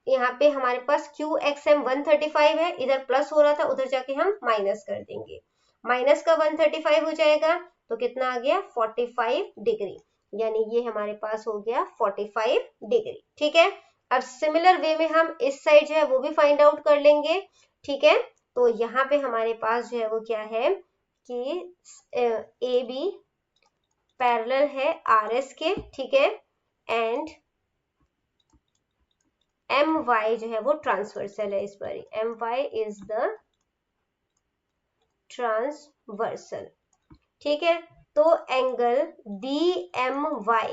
यहाँ पे हमारे पास QXM 135 है, इधर प्लस हो रहा था उधर जाके हम माइनस कर देंगे, माइनस का 135 हो जाएगा तो कितना आ गया 45 डिग्री, यानी ये हमारे पास हो गया 45 डिग्री। ठीक है, अब सिमिलर वे में हम इस साइड जो है वो भी फाइंड आउट कर लेंगे। ठीक है, तो यहाँ पे हमारे पास जो है वो क्या है कि AB पैरेलल है RS के, ठीक है, एंड MY जो है वो ट्रांसवर्सल है, इस पर MY इज द ट्रांसवर्सल। ठीक है, तो एंगल BMY,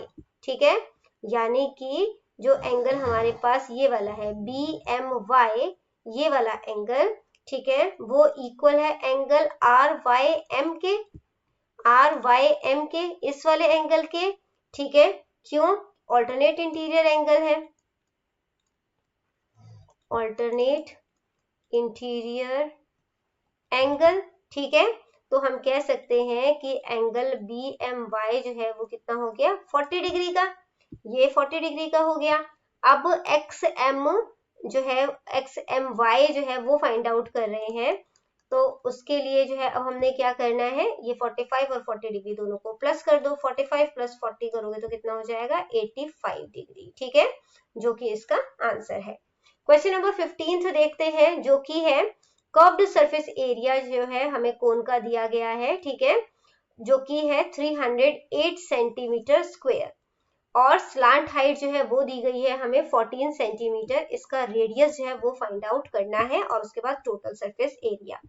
ठीक है, यानी कि जो एंगल हमारे पास ये वाला है BMY, ये वाला एंगल, ठीक है, वो इक्वल है एंगल RYM के, RYM के, इस वाले एंगल के। ठीक है, क्यों, ऑल्टरनेट इंटीरियर एंगल है, ऑल्टरनेट इंटीरियर एंगल। ठीक है, तो हम कह सकते हैं कि एंगल BMY जो है वो कितना हो गया 40 डिग्री का, ये 40 डिग्री का हो गया। अब XM जो है, XMY जो है वो फाइंड आउट कर रहे हैं, तो उसके लिए जो है अब हमने क्या करना है, ये 45 और 40 डिग्री दोनों को प्लस कर दो, 45 प्लस 40 करोगे तो कितना हो जाएगा 85 डिग्री। ठीक है, जो कि इसका आंसर है। क्वेश्चन नंबर 15 देखते हैं, जो कि है कर्व्ड सरफेस एरिया जो है हमें कोन का दिया गया है। ठीक है, जो कि है 308 सेंटीमीटर स्क्वायर, और स्लांट हाइट जो है वो दी गई है हमें 14 सेंटीमीटर, इसका रेडियस जो है वो फाइंड आउट करना है, और उसके बाद टोटल सरफेस एरिया।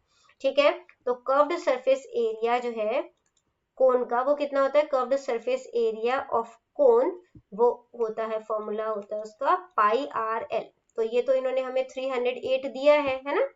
ठीक है, तो कर्व्ड सरफेस एरिया जो है कोन का वो कितना होता है, curved surface area of cone वो होता है, फॉर्मूला होता है उसका पाई RL। तो ये तो इन्होंने हमें 308 दिया है ना,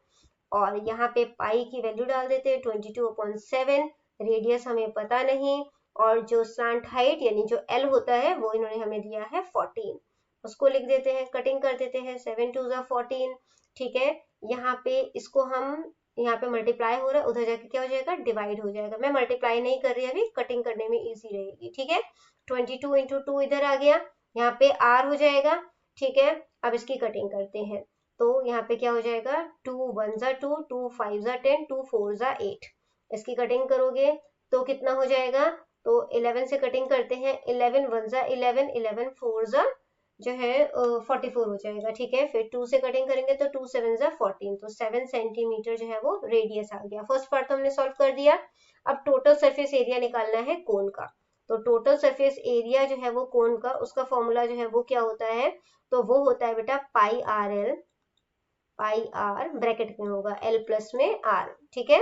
और यहाँ पे पाई की वैल्यू डाल देते हैं 22/7, रेडियस हमें पता नहीं, और जो स्लांट हाइट यानी जो L होता है वो इन्होंने हमें दिया है 14, उसको लिख देते हैं, कटिंग कर देते हैं, 7 2 14। ठीक है, यहाँ पे इसको हम, यहाँ पे मल्टीप्लाई हो रहा है, उधर जाके क्या हो जाएगा डिवाइड हो जाएगा, मैं मल्टीप्लाई नहीं कर रही अभी, कटिंग करने में इजी रहेगी। ठीक है, 22 × 2 इधर आ गया, यहाँ पे R हो जाएगा। ठीक है, अब इसकी कटिंग करते हैं, तो यहाँ पे क्या हो जाएगा 2 1 ज़ा 2, 2 5 ज़ा 10, 2 4 ज़ा 8, इसकी कटिंग करोगे तो कितना हो जाएगा, तो 11 से कटिंग करते हैं, 11 1 ज़ा 11, 11 4 ज़ा जो है 44 हो जाएगा। ठीक है, फिर 2 से कटिंग करेंगे तो 2 7 ज़ा 14, तो 7 सेंटीमीटर जो है वो रेडियस आ गया। फर्स्ट पार्ट तो हमने सॉल्व कर दिया। अब टोटल सरफेस एरिया निकालना है कोन का, तो टोटल सरफेस एरिया जो है वो कोन का, उसका फॉर्मूला जो है वो क्या होता है, तो वो होता है बेटा पाई RL, पाई R ब्रैकेट में होगा L प्लस में R। ठीक है,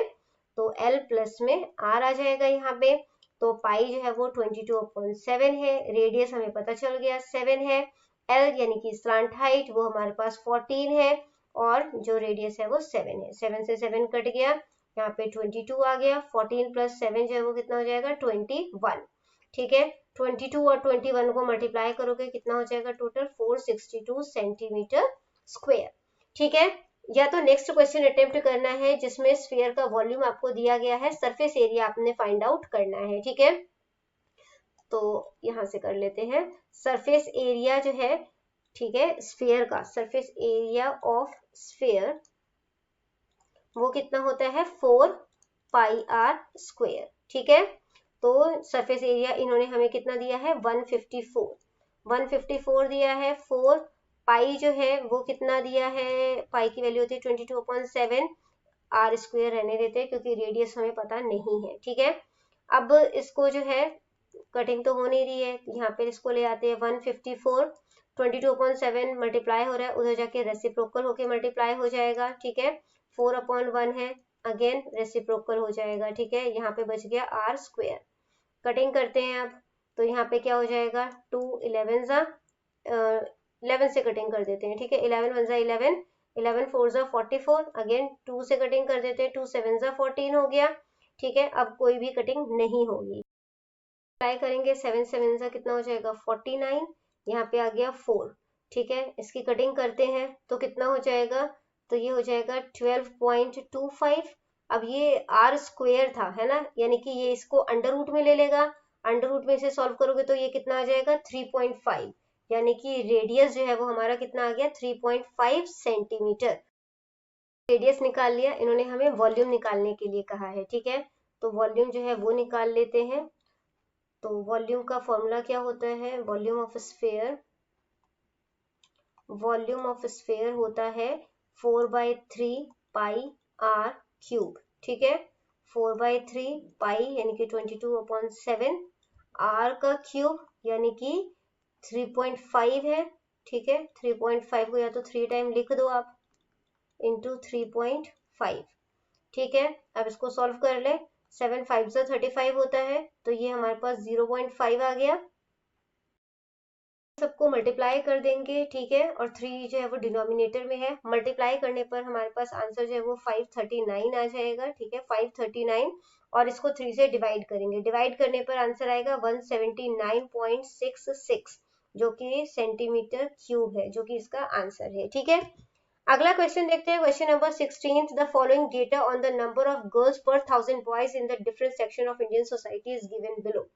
तो L प्लस में R आ जाएगा यहाँ पे, तो पाई जो है वो 22/7 है, रेडियस हमें पता चल गया 7 है, L यानी कि स्लांट हाइट वो हमारे पास 14 है, और जो रेडियस है वो 7 है, 7 से 7 कट गया यहाँ पे 22 आ गया, 14 प्लस 7 जो है वो कितना हो जाएगा 21, ठीक है। 22 और 21 को मल्टीप्लाई करोगे कितना हो जाएगा टोटल 462 सेंटीमीटर स्क्वायर, ठीक है। या तो नेक्स्ट क्वेश्चन अटेम्प्ट करना है जिसमें स्फीयर का वॉल्यूम आपको दिया गया है, सरफेस एरिया आपने फाइंड आउट करना है, ठीक है। तो यहां से कर लेते हैं, सरफेस एरिया जो है, ठीक है, स्फीयर का सरफेस एरिया ऑफ स्फीयर वो कितना होता है 4πr स्क्वायर, ठीक है। तो सरफेस एरिया इन्होंने हमें कितना दिया है 154 दिया है। 4 पाई जो है वो कितना दिया है, पाई की वैल्यू होती है 22/7, आर स्क्वायर रहने देते हैं क्योंकि रेडियस हमें पता नहीं है, ठीक है। अब इसको जो है कटिंग तो हो नहीं रही है, यहाँ पे इसको ले आते हैं 154, 22/7 मल्टीप्लाई हो रहा है, उधर जाके रेसिप्रोकल होके मल्टीप्लाई हो जाएगा, ठीक है। 4/1 है, अगेन रेसिप्रोकल हो जाएगा, ठीक है। यहाँ पे बच गया आर स्क्वायर। कटिंग करते हैं अब, तो यहाँ पे क्या हो जाएगा 2 11 11 से कटिंग कर देते हैं, ठीक है। 11 1 11, 11 4 44, अगेन 2 से कटिंग कर देते हैं, 2 7 14 हो गया, ठीक है। अब कोई भी कटिंग नहीं होगी, ट्राई करेंगे 7 7 कितना हो जाएगा 49, यहाँ पे आ गया 4, ठीक है। इसकी कटिंग करते हैं तो कितना हो जाएगा, तो ये हो जाएगा 12.25। अब ये आर स्क्वायर था, है ना, यानी कि ये इसको अंडर रूट में ले लेगा, अंडर रूट में से सॉल्व करोगे तो ये कितना आ जाएगा 3.5, यानी कि रेडियस जो है वो हमारा कितना आ गया 3.5 सेंटीमीटर। रेडियस निकाल लिया, इन्होंने हमें वॉल्यूम निकालने के लिए कहा है, ठीक है। तो वॉल्यूम जो है वो निकाल लेते हैं। तो वॉल्यूम का फॉर्मूला क्या होता है, वॉल्यूम ऑफ स्फीयर होता है 4/3πr³, ठीक है। 4/3π यानी कि 22/7, r का क्यूब यानी कि 3.5 है, ठीक है। 3.5 को या तो 3 टाइम लिख दो आप, इंटू 3.5, ठीक है। अब इसको सॉल्व कर ले, 7 5 35 होता है, तो ये हमारे पास 0.5 आ गया। सबको मल्टीप्लाई कर देंगे, ठीक है, और 3 जो है वो डिनोमिनेटर में है, मल्टीप्लाई करने पर हमारे पास आंसर जो है वो 539 आ जाएगा, ठीक है, 539। और इसको 3 से डिवाइड करेंगे, डिवाइड करने पर आंसर आएगा 179.66, जो कि सेंटीमीटर क्यूब है, जो कि इसका आंसर है, ठीक है। अगला क्वेश्चन देखते हैं, question number 16, the following data on the number of girls पर 1000 boys in the different section of Indian society is given below.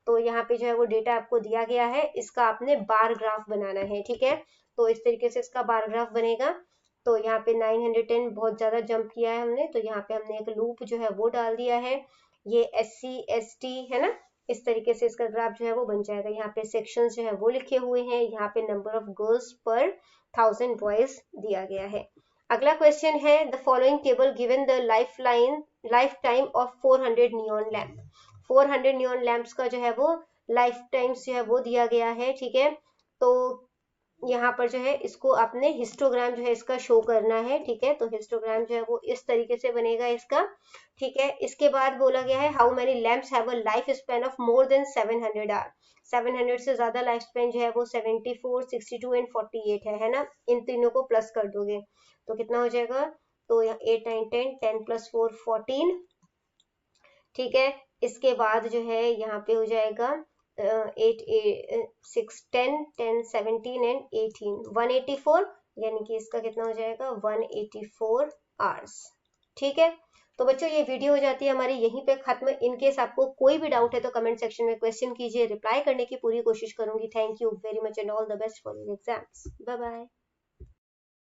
तो यहाँ पे जो है वो डेटा आपको दिया गया है, इसका आपने बार ग्राफ बनाना है, ठीक है। तो इस तरीके से इसका बार ग्राफ बनेगा। तो यहाँ पे 910 बहुत ज्यादा जंप किया है हमने, तो यहाँ पे हमने एक लूप जो है वो डाल दिया है, ये SC ST है ना, इस तरीके से इसका ग्राफ जो है वो बन जाएगा। यहाँ पे सेक्शंस जो है वो लिखे हुए हैं, यहाँ पे नंबर ऑफ गर्ल्स पर 1000 बॉयज दिया गया है। अगला क्वेश्चन है, the following table given the life time of 400 neon lamp. 400 neon lamps का जो है वो लाइफ टाइम्स जो है वो दिया गया है, ठीक है। तो यहाँ पर जो है इसको आपने हिस्टोग्राम जो है इसका शो करना है, ठीक है। तो हिस्टोग्राम जो है वो इस तरीके से बनेगा इसका, ठीक है। इसके बाद बोला गया है how many lamps have a life span of more than 700 hour. 700 से ज्यादा लाइफ स्पैन जो है वो 74, 62 एंड 48 है ना। इन तीनों को प्लस कर दोगे तो कितना हो जाएगा, तो 8 9 10, 10 + 4 14, ठीक है। इसके बाद जो है यहाँ पे हो जाएगा 8 6 10 10 17 एंड 18, 184, यानी कि इसका कितना हो जाएगा 184 आवर्स, ठीक है। तो बच्चों ये वीडियो हो जाती है हमारी यहीं पे खत्म। इन केस आपको कोई भी डाउट है तो कमेंट सेक्शन में क्वेश्चन कीजिए, रिप्लाई करने की पूरी कोशिश करूंगी। Thank you very much and all the best for your exams. Bye bye.